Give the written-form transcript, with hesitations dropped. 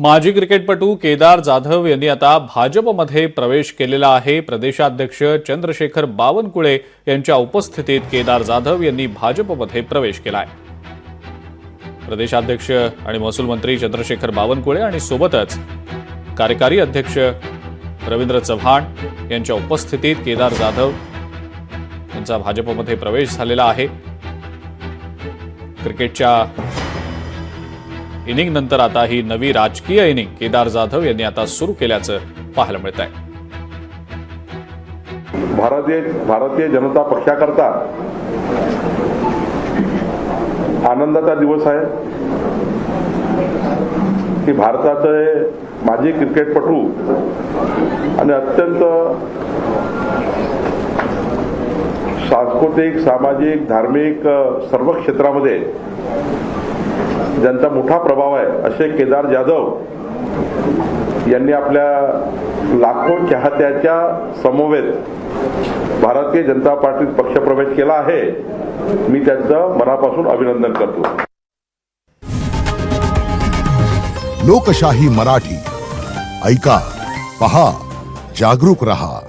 माजी क्रिकेटपटू केदार जाधव यांनी आता भाजपमध्ये प्रवेश केलेला आहे। प्रदेशाध्यक्ष चंद्रशेखर बावनकुळे यांच्या उपस्थितीत केदार जाधव यांनी भाजपमध्ये प्रवेश केलाय। प्रदेशाध्यक्ष आणि महसूल मंत्री चंद्रशेखर बावनकुळे आणि सोबतच कार्यकारी अध्यक्ष रवींद्र चव्हाण यांच्या उपस्थितीत केदार जाधव यांचा भाजपमध्ये प्रवेश झालेला आहे। क्रिकेटच्या इनिंग नंतर आता ही नवी राजकीय इनिंग केदार जाधव यांनी आता सुरू केल्याचं पाहायला मिळत आहे। भारतीय जनता पक्षाकरता आनंदाचा दिवस आहे की भारताचे माजी क्रिकेटपटू आणि अत्यंत सांस्कृतिक, सामाजिक, धार्मिक सर्व क्षेत्रामध्ये ज्यांचा मोठा प्रभाव आहे असे केदार जाधव यांनी आपल्या लाखो चाहत्याच्या समवेत भारतीय जनता पार्टीत पक्षप्रवेश केला आहे। मी त्यांचं मनापासून अभिनंदन करतो। लोकशाही मराठी ऐका, पहा, जागरूक रहा।